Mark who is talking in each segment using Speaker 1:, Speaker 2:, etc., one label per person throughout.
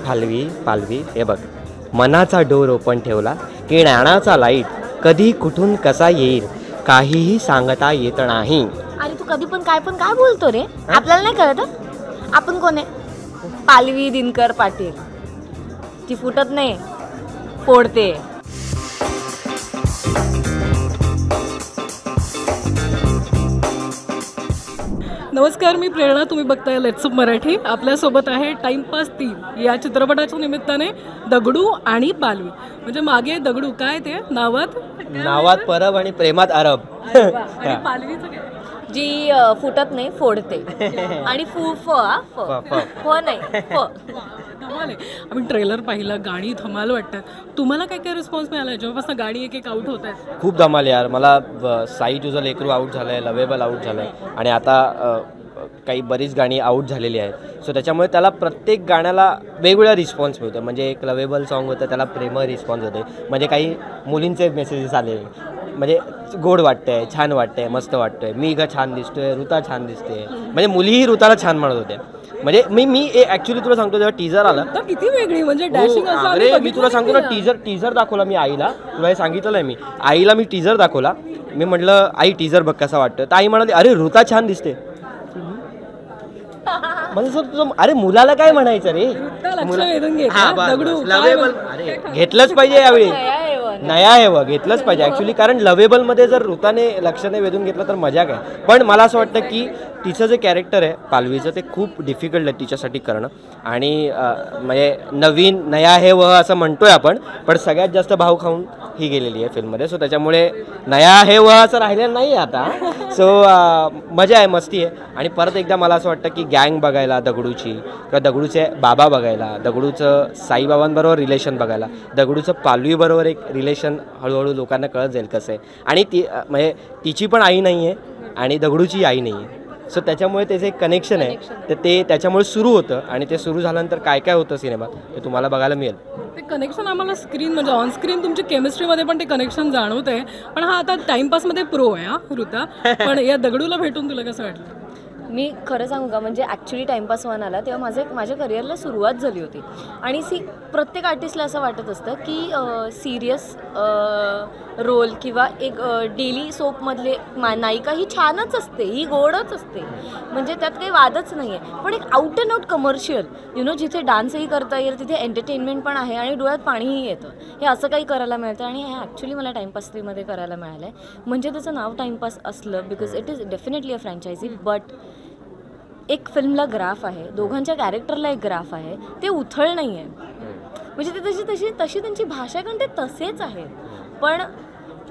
Speaker 1: पालवी पालवी हे बघ, मनाचा डोर ओपन ठेवला की ज्ञानाचा लाईट कधी कुठून कसा येईल काहीही सांगता येत नाही.
Speaker 2: आणि तू कधी पण काय बोलतो रे, आपल्याला नाही कळत. आपण कोण आहे? पालवी दिनकर पाटील. ती फुटत नाही, फोडते.
Speaker 3: नमस्कार, मी प्रेरणा. तुम्ही बघताय लेट्स अप मराठी. आपल्यासोबत आहे टाइमपास 3 या चित्रपटाच्या निमित्ताने दगडू आणि पालवी. म्हणजे मागे दगडू काय ते नावात
Speaker 1: परब आणि प्रेमात अरब.
Speaker 3: आणि पालवीचं काय?
Speaker 2: जी फुटत नाही, फोडते. आणि फ नाही फ.
Speaker 3: धमाल आहे. आम्ही ट्रेलर पाहिलं, गाणी धमाल वाटतात. तुम्हाला काय काय रिस्पॉन्स मिळाला जेव्हापासून गाणी एक एक आउट होत आहेत?
Speaker 1: खूप धमाल यार. मला साई तुझं लेकरू आउट झालं आहे, लवेबल आउट झालं आहे आणि आता काही बरीच गाणी आउट झालेली आहेत. सो त्याच्यामुळे त्याला प्रत्येक गाण्याला वेगवेगळा रिस्पॉन्स मिळतो. म्हणजे एक लवेबल सॉन्ग होतं, त्याला प्रेम रिस्पॉन्स होते. म्हणजे काही मुलींचे मेसेजेस आले, म्हणजे गोड वाटतंय, छान वाटतंय, मस्त वाटतंय, मी का छान दिसतोय, ऋता छान दिसते. म्हणजे मुलीही ऋताला छान म्हणत होत्या. म्हणजे मी ॲक्च्युली तुला सांगतो, जेव्हा टीजर आला
Speaker 3: किती वेगळी म्हणजे डॅशिंग असं.
Speaker 1: अरे मी तुला सांगतो ना, टीजर दाखवला मी आईला. तुला हे सांगितलं आहे मी आईला. मी टीजर दाखवला. मी म्हटलं आई टीजर बघ कसा वाटतं. तर आई म्हणाली अरे ऋता छान दिसते. म्हणजे सर तुझं अरे मुलाला काय म्हणायचं रे, घेतलंच पाहिजे यावेळी. नया आहे व घेतलंच पाहिजे ॲक्च्युली. कारण लवेबलमध्ये जर ऋताने लक्षाने वेधून घेतलं तर मजा काय. पण मला असं वाटतं की तिचं जे कॅरेक्टर आहे पालवीचं ते खूप डिफिकल्ट आहे तिच्यासाठी करणं. आणि म्हणजे नवीन नया आहे व असं म्हणतोय आपण, पण सगळ्यात जास्त भाव खाऊन ही गेलेली आहे फिल्ममध्ये. सो त्याच्यामुळे नया आहे व असं राहिलेलं नाही आहे आता. सो मजा आहे, मस्ती आहे. आणि परत एकदा मला असं वाटतं की गँग बघायला दगडूची, किंवा दगडूचे बाबा बघायला, दगडूचं साईबाबांबरोबर रिलेशन बघायला, दगडूचं पालवीबरोबर एक रिलेशन हळूहळू लोकांना कळत जाईल कसं आहे. आणि ती म्हणजे तिची पण आई नाही आहे आणि दगडूची आई नाही आहे. सो त्याच्यामुळे त्याचं एक कनेक्शन आहे, तर ते त्याच्यामुळे सुरू होतं. आणि ते सुरू झाल्यानंतर काय काय होतं सिनेमात ते तुम्हाला बघायला मिळेल.
Speaker 3: ते कनेक्शन आम्हाला स्क्रीन म्हणजे ऑन स्क्रीन तुमची केमिस्ट्रीमध्ये पण ते कनेक्शन जाणवत आहे. पण हा आता टाइमपासमध्ये प्रो आहे हा ऋता. पण या दगडूला भेटून तुला कसं वाटलं?
Speaker 2: मी खरं सांगू का, म्हणजे ॲक्च्युली टाइमपास वन आला तेव्हा माझ्या करिअरला सुरुवात झाली होती. आणि प्रत्येक आर्टिस्टला असं वाटत असतं की सिरियस रोल किंवा एक डेली सोपमधले नायिका ही छानच असते, ही गोडच असते, म्हणजे त्यात काही वादच नाही आहे. पण एक आउट अँड आउट कमर्शियल जिथे डान्सही करता येईल, तिथे एंटरटेनमेंट पण आहे आणि डोळ्यात पाणीही येतं, हे असं काही करायला मिळतं. आणि हे ॲक्च्युली मला टाइमपास 3मध्ये करायला मिळालं आहे. म्हणजे त्याचं नाव टाइमपास असलं because it is definitely a franchise, but एक फिल्मला ग्राफ आहे, दोघांच्या कॅरेक्टरला एक ग्राफ आहे, ते उथळ नाही आहे. म्हणजे ते तशी त्यांची भाषा कारण ते तसेच आहेत. पण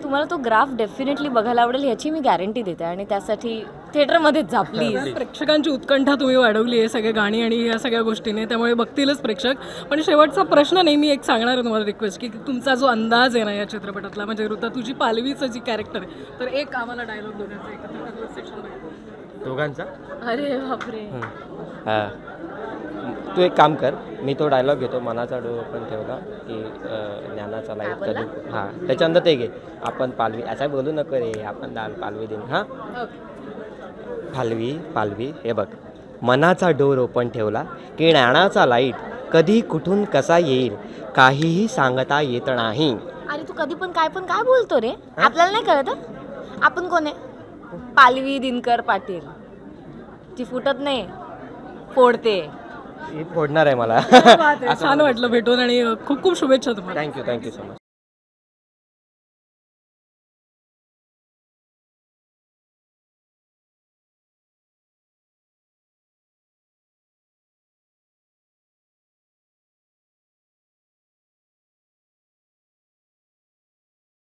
Speaker 2: तुम्हाला तो ग्राफ डेफिनेटली बघायला आवडेल ह्याची मी गॅरंटी देते. आणि त्यासाठी थिएटरमध्येच जा प्लीज.
Speaker 3: प्रेक्षकांची उत्कंठा तुम्ही वाढवली आहे सगळे गाणी आणि या सगळ्या गोष्टीने, त्यामुळे बघतीलच प्रेक्षक. पण शेवटचा प्रश्न नेहमी एक सांगणार आहे तुम्हाला रिक्वेस्ट, की तुमचा जो अंदाज आहे ना या चित्रपटातला, म्हणजे ऋता तुझी पालवीचं जी कॅरेक्टर आहे, तर एक आम्हाला डायलॉग दोघांचा एकत्र सेक्शन
Speaker 1: दोघांचा.
Speaker 2: अरे बापरे.
Speaker 1: हां, तू एक काम कर, मी तो डायलॉग घेतो, मनाचा डोर ओपन ठेवला की ज्ञानाचा लाईट कधी. हां, त्याच्यानंतर ते घे, आपण पालवी असं बोलू नको रे, आपण पालवी देईन. हां, पालवी पालवी हे बघ, मनाचा डोर ओपन ठेवला की ज्ञानाचा लाईट कधी कुठून कसा येईल काहीही सांगता येत नाही.
Speaker 2: आणि तू कधी पण काय बोलतो रे, आपल्याला नाही कळत. आपण कोण आहे? पालवी दिनकर पाटील. ती फुटत नाही, फोडते.
Speaker 1: फोडणार आहे मला.
Speaker 3: छान वाटलं भेटून आणि खूप खूप शुभेच्छा तुम्हाला.
Speaker 1: Thank you so much.